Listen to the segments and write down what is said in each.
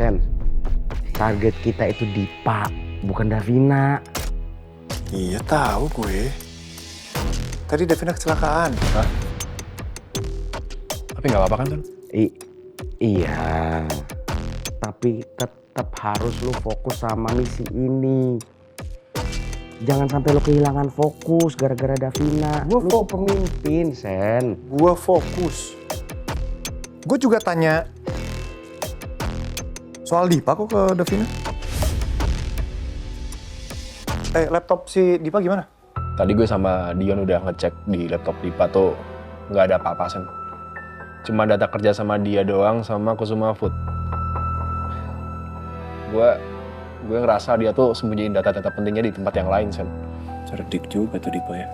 Sen, target kita itu Dipa, bukan Davina. Iya tahu gue. Tadi Davina kecelakaan. Hah? Tapi nggak apa-apa kan, Ton? Iya, tapi tetap harus lu fokus sama misi ini. Jangan sampai lu kehilangan fokus gara-gara Davina. Lu pemimpin, Sen. Gue fokus. Gue juga tanya soal Dipa kok ke Davina. Laptop si Dipa gimana? Tadi gue sama Dion udah ngecek di laptop Dipa tuh nggak ada apa-apa, Sen. Cuma data kerja sama dia doang sama Kusuma Food. Gue ngerasa dia tuh sembunyiin data-data pentingnya di tempat yang lain, Sen. Cerdik juga tuh Dipa ya.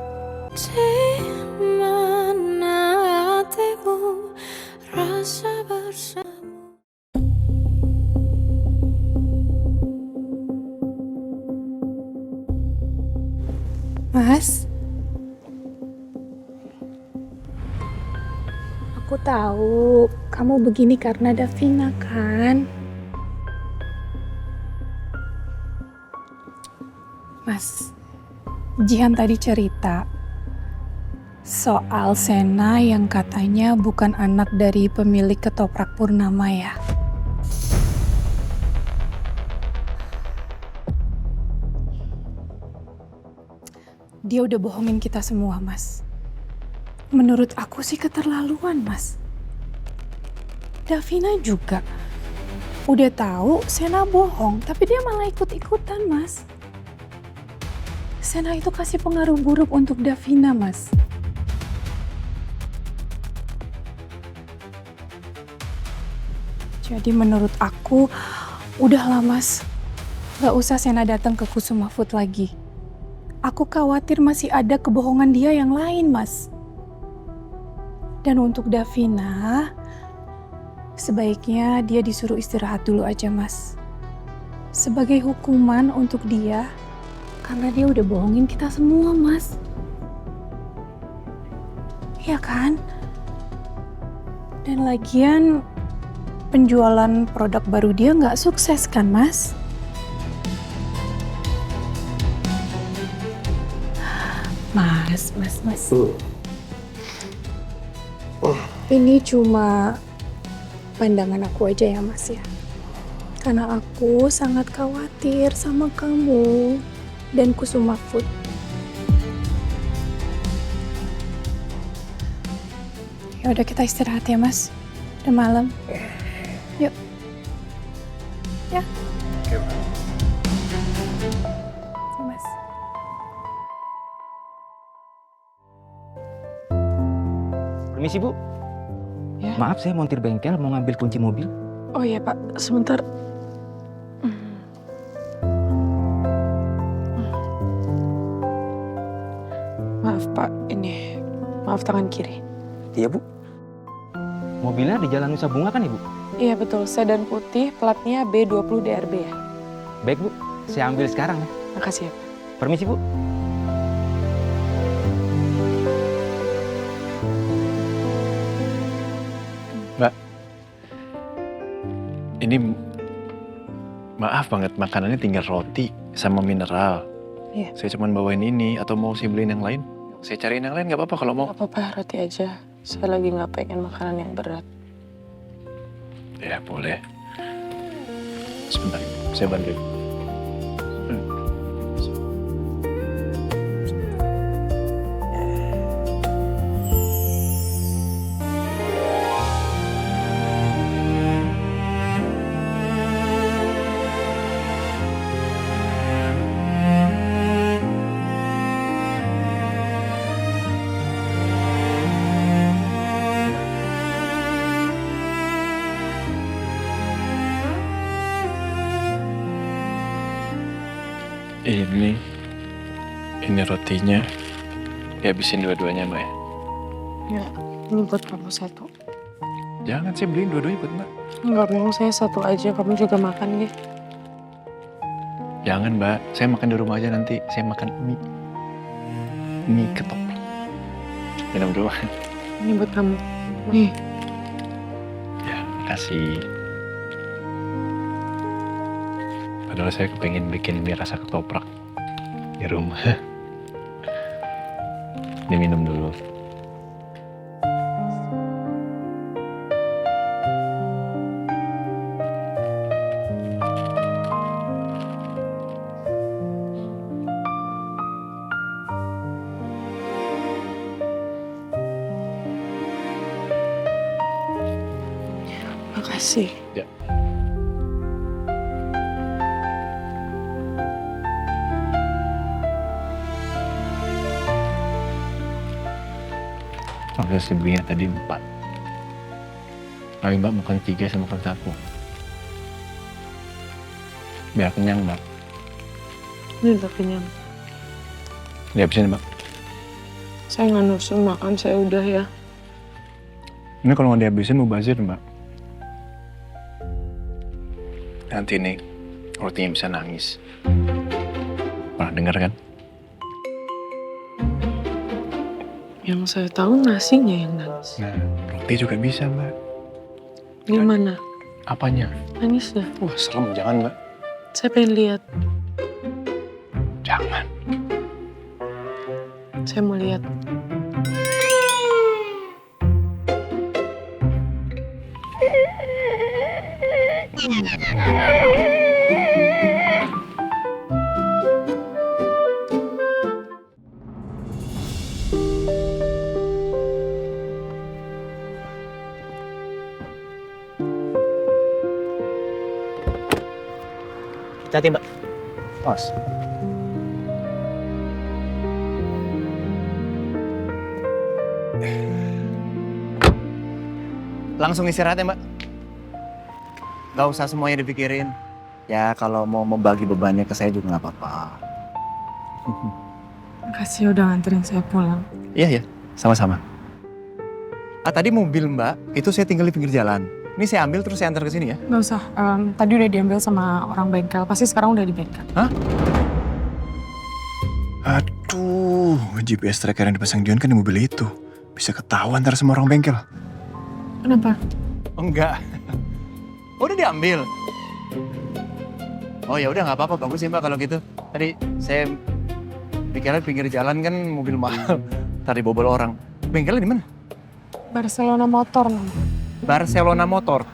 Mas, aku tahu kamu begini karena Davina kan? Mas, Jihan tadi cerita soal Sena yang katanya bukan anak dari pemilik ketoprak Purnama ya. Dia udah bohongin kita semua, Mas. Menurut aku sih keterlaluan, Mas. Davina juga udah tahu Sena bohong, tapi dia malah ikut-ikutan, Mas. Sena itu kasih pengaruh buruk untuk Davina, Mas. Jadi menurut aku, udahlah, Mas. Gak usah Sena datang ke Kusuma Food lagi. Aku khawatir masih ada kebohongan dia yang lain, Mas. Dan untuk Davina, sebaiknya dia disuruh istirahat dulu aja, Mas. Sebagai hukuman untuk dia, karena dia udah bohongin kita semua, Mas. Iya kan? Dan lagian, penjualan produk baru dia nggak sukses kan, Mas? Mas. Ini cuma pandangan aku aja ya, Mas ya. Karena aku sangat khawatir sama kamu dan Kusuma Food. Ya udah, kita istirahat ya, Mas. Udah malam. Yuk. Ya. Oke, Pak. Mas. Permisi, Bu. Ya. Maaf, saya montir bengkel mau ngambil kunci mobil. Oh iya Pak, sebentar. Maaf Pak, ini maaf tangan kiri. Iya, Bu. Mobilnya di Jalan Nusa Bunga kan, Ibu? Iya betul, sedan putih, platnya B20 DRB ya. Baik, Bu. Saya ambil sekarang ya. Makasih ya Pak. Permisi, Bu. Mbak, ini maaf banget makanannya tinggal roti sama mineral. Iya. Saya cuma bawain ini, atau mau saya beliin yang lain? Saya cariin yang lain, nggak apa-apa kalau mau. Gak apa-apa, roti aja. Saya lagi nggak pengen makanan yang berat. Ya, boleh. Sebentar, saya bantuin. Ini rotinya. Dihabisin dua-duanya, Mbak ya. Ya, ini buat kamu satu. Jangan, saya beliin dua-duanya buat Mbak. Enggak mau, saya satu aja. Kamu juga makan ya. Jangan, Mbak. Saya makan di rumah aja nanti. Saya makan mie. Mie ketoprak. Minum dulu. Ini buat kamu. Nih. Ya, makasih. Padahal saya kepengen bikin mie rasa ketoprak di rumah. Diminum dulu. Makasih. Ya. Maksudnya sebenarnya tadi 4. Tapi Mbak makan 3 sama makan 1. Biar kenyang Mbak. Ini udah kenyang. Dihabisin Mbak. Saya nggak nafsu makan, saya udah ya. Ini kalau nggak dihabisin mau bazir Mbak. Nanti nih rotinya bisa nangis. Pernah dengar kan? Yang saya tahu nasinya yang nangis. Nah, roti juga bisa Mbak. Gimana? Apanya? Nangisnya? Wah serem, jangan Mbak. Saya pengen lihat. Jangan. Saya mau lihat. Hati-hati Mbak. Pas. Langsung istirahat ya, Mbak. Gak usah semuanya dipikirin. Ya kalau mau membagi bebannya ke saya juga nggak apa-apa. Makasih udah nganterin saya pulang. Iya, sama-sama. Tadi mobil Mbak, itu saya tinggal di pinggir jalan. Ini saya ambil terus saya antar ke sini ya. Nggak usah, tadi udah diambil sama orang bengkel. Pasti sekarang udah di bengkel. Hah? Aduh, GPS tracker yang dipasang Dion kan di mobil itu. Bisa ketahuan ntar sama orang bengkel. Kenapa? Oh, enggak. Oh, udah diambil. Oh ya udah nggak apa-apa, bagus sih Mbak kalau gitu. Tadi saya pikirnya pinggir jalan kan mobil mahal. Tadi bobol orang. Bengkelnya di mana? Barcelona Motor nama. Barcelona Motor.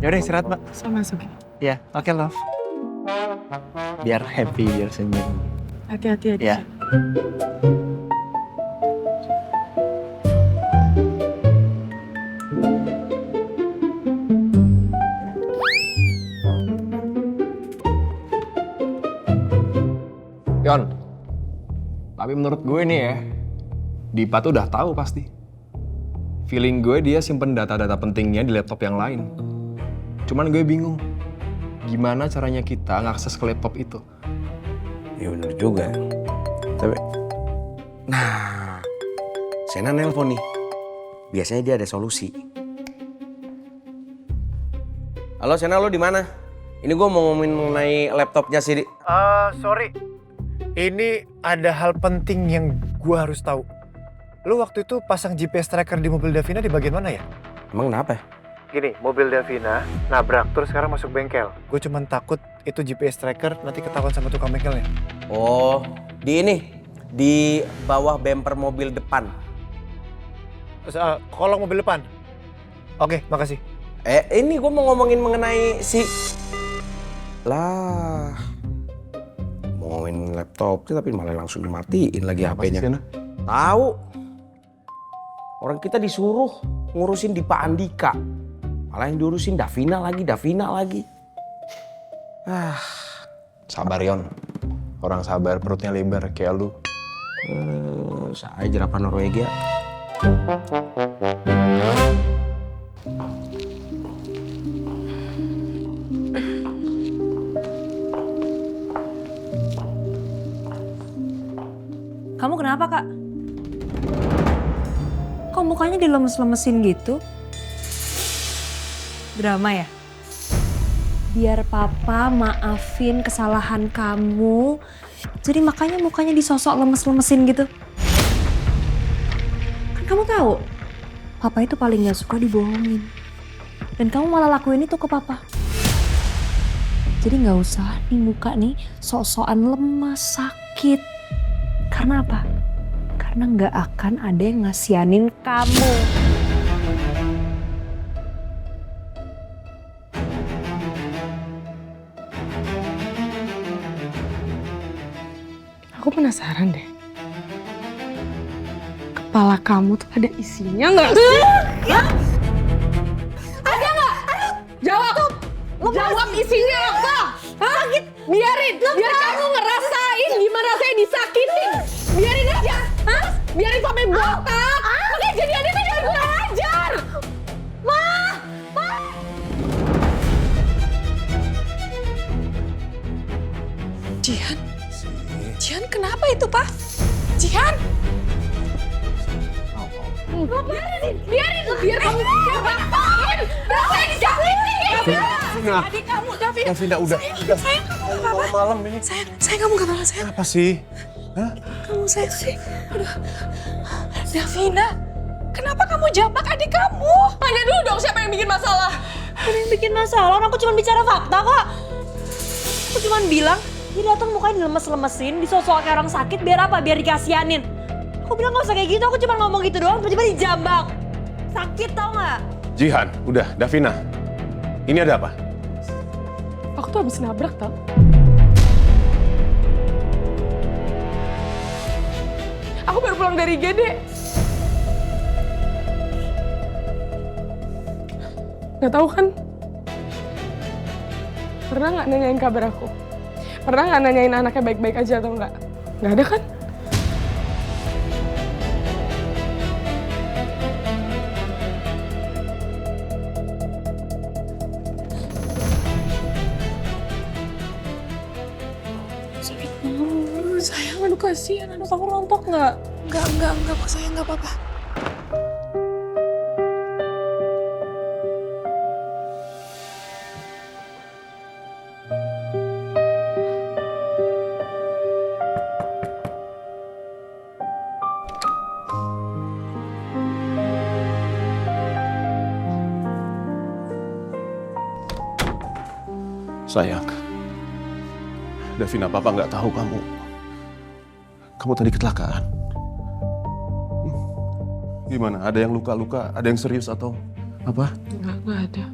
Ya udah istirahat Mbak. Saya masuk ya. Ya, oke love. Biar happy, biar senyum. Hati-hati aja. Ya. Yon, tapi menurut gue nih ya, Dipa tuh udah tahu pasti. Feeling gue dia simpen data-data pentingnya di laptop yang lain. Cuman gue bingung, gimana caranya kita ngakses ke laptop itu? Ya bener juga. Tapi, nah, Sena nelpon nih. Biasanya dia ada solusi. Halo Sena, lo di mana? Ini gue mau ngomongin mengenai laptopnya sih. Sorry. Ini ada hal penting yang gua harus tahu. Lu waktu itu pasang GPS tracker di mobil Davina di bagian mana ya? Emang kenapa? Gini, mobil Davina nabrak terus sekarang masuk bengkel. Gue cuman takut itu GPS tracker nanti ketahuan sama tukang bengkelnya. Oh, di bawah bumper mobil depan. Kolong mobil depan. Oke, makasih. Ini gue mau ngomongin mengenai si... Lah... Mau ngomongin laptopnya tapi malah langsung dimatiin lagi HP-nya. Tahu. Orang kita disuruh ngurusin Dipa Andika. Malah yang diurusin Davina lagi. Sabar Yon, orang sabar perutnya lebar kayak lu. Saya jerapah Norwegia. Kamu kenapa, Kak? Kok mukanya dilemes-lemesin gitu? Drama ya? Biar papa maafin kesalahan kamu. Jadi makanya mukanya disosok lemes-lemesin gitu. Kan kamu tahu, papa itu paling gak suka dibohongin. Dan kamu malah lakuin itu ke papa. Jadi nggak usah nih muka nih sok-sokan lemas, sakit. Karena apa? Karena nggak akan ada yang ngasianin kamu. Aku penasaran deh. Kepala kamu tuh ada isinya nggak? Ada nggak? Jawab. Jawab isinya apa? Hah? Biarin kamu ngerasain gimana saya disakitin. Biarin aja. Hah? Biarin sampai botak. Makanya jadiannya tuh jangan kurang ajar. Jihan kenapa itu, Pak? Jihan! Biarin kamu ngapain? Saya disakitin. Adik kamu, Davina. Davina udah. Sayang, kamu nggak apa-apa. Malam ini. Sayang, kamu nggak apa-apa, sayang. Apa sih? Hah? Kamu sayang. Aduh. Davina, kenapa kamu jambak adik kamu? Tanya dulu dong siapa yang bikin masalah. Ada yang bikin masalah, aku cuma bicara fakta kok. Aku cuma bilang, dia datang mukanya dilemes-lemesin, disosok kayak orang sakit, biar apa? Biar dikasianin. Aku bilang gak usah kayak gitu, aku cuma ngomong gitu doang, tiba-tiba dijambak. Sakit tau gak? Jihan, udah, Davina. Ini ada apa? Aku tuh habis nabrak tau. Aku baru pulang dari IGD. Gak tahu kan? Pernah nggak nanyain kabar aku? Pernah nggak nanyain anaknya baik-baik aja atau nggak? Nggak ada kan? Sayang, aduh kasihan, aduh kamu rontok nggak? Enggak, kok sayang nggak apa-apa. Sayang. Davina, Papa nggak tahu kamu tadi kecelakaan. Gimana? Ada yang luka-luka? Ada yang serius atau apa? Nggak ada.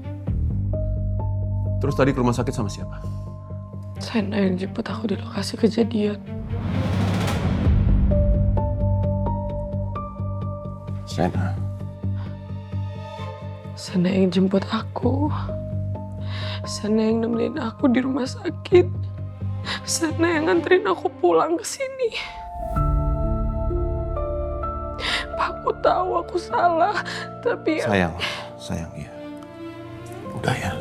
Terus tadi ke rumah sakit sama siapa? Sena yang jemput aku di lokasi kejadian. Sena. Sena yang jemput aku. Sena yang nemenin aku di rumah sakit. Sena yang nganterin aku pulang ke sini. Aku tahu aku salah, tapi Sayang ya. Udah ya.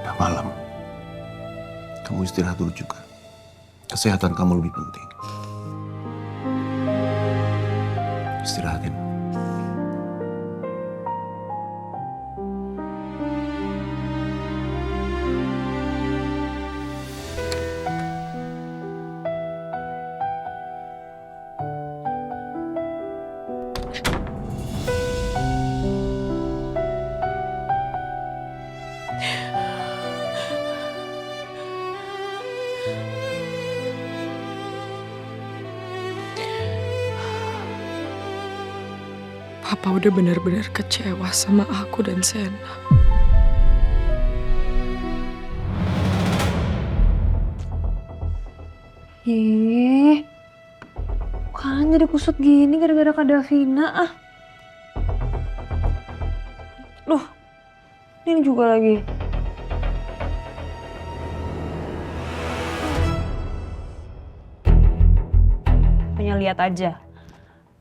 Udah malam. Kamu istirahat dulu juga. Kesehatan kamu lebih penting. Istirahatin. Papa udah benar-benar kecewa sama aku dan Sena. Kan jadi kusut gini gara-gara Kak Davina ah. Loh, ini juga lagi. Pokoknya lihat aja.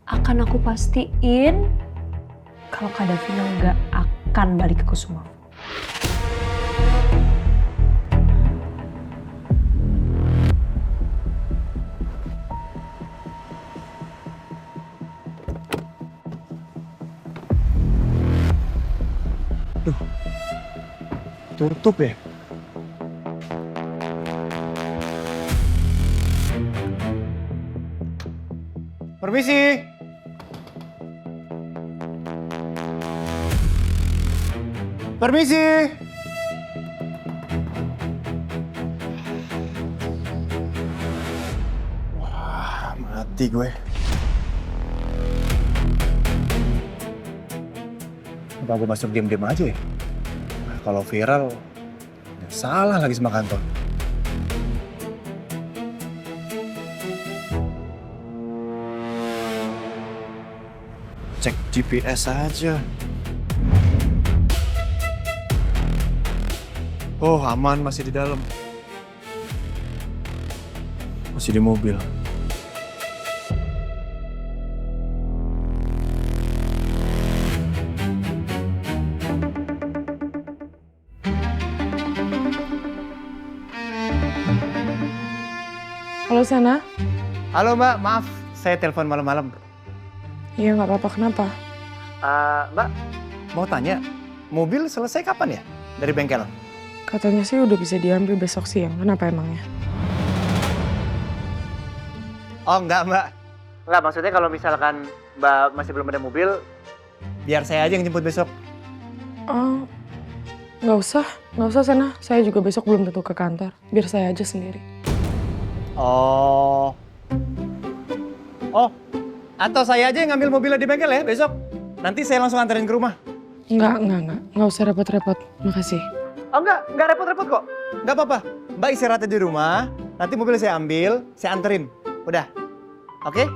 Akan aku pastiin kalau Kak Davina nggak akan balik ke Kusuma. Tutup ya? Permisi. Permisi. mati gue. Apa gue masuk diem-diem aja ya? Nah, kalau viral, ya salah lagi sama kantor. Cek GPS aja. Oh, aman, masih di dalam. Masih di mobil. Halo Sana. Halo Mbak, maaf saya telepon malam-malam. Iya nggak apa-apa, kenapa? Mbak, mau tanya, mobil selesai kapan ya dari bengkel? Katanya sih udah bisa diambil besok siang, kenapa emangnya? Oh enggak Mbak. Enggak, maksudnya kalau misalkan Mbak masih belum ada mobil, biar saya aja yang jemput besok. Oh, nggak usah Sana. Saya juga besok belum tentu ke kantor, biar saya aja sendiri. Oh, atau saya aja yang ngambil mobilnya di bengkel ya besok. Nanti saya langsung anterin ke rumah. Nggak usah repot-repot, makasih. Oh enggak repot-repot kok. Enggak apa-apa. Mbak istirahat aja di rumah, nanti mobil saya ambil, saya anterin. Udah, oke?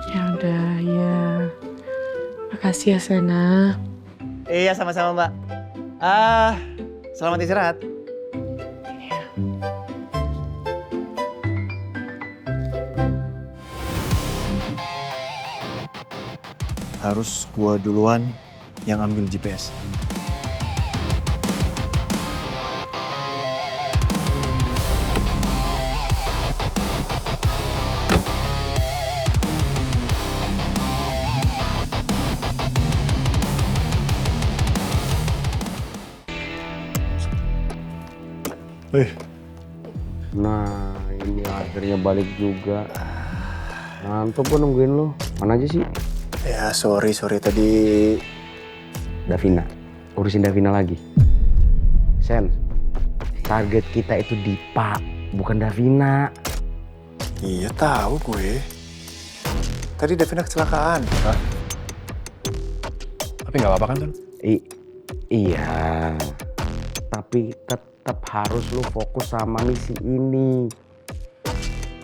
Ya udah, ya. Makasih ya Sana. Iya sama-sama Mbak. Selamat istirahat. Harus gua duluan yang ambil GPS. Nah, ini akhirnya balik juga. Ngantuk gue nungguin lo. Mana aja sih? Ya sorry tadi. Davina. Urusin Davina lagi. Sen, target kita itu Dipa, bukan Davina. Iya tahu gue. Tadi Davina kecelakaan. Hah? Tapi nggak apa-apa kan, Ton? Iya. Tapi tetap harus lo fokus sama misi ini.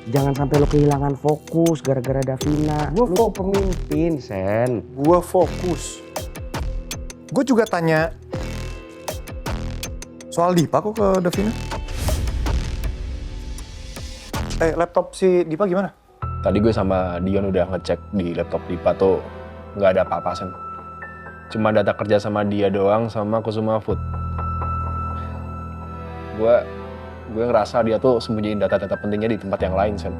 Jangan sampai lo kehilangan fokus gara-gara Davina. Lo pemimpin, Sen. Gua fokus. Gue juga tanya soal Dipa kok ke Davina. Laptop si Dipa gimana? Tadi gue sama Dion udah ngecek di laptop Dipa tuh nggak ada apa-apa, Sen. Cuma data kerja sama dia doang sama Kusuma Food. Gue ngerasa dia tuh sembunyiin data-data pentingnya di tempat yang lain, Sen.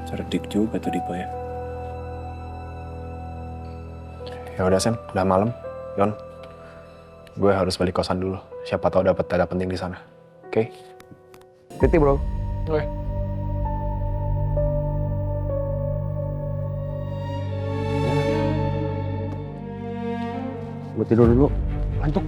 Cerdik juga tuh Dipa ya. Ya udah, Sen, udah malam. Yon, gue harus balik kosan dulu. Siapa tahu dapat data penting di sana. Oke? Titi, bro. Oke. Gue tidur dulu. Ngantuk.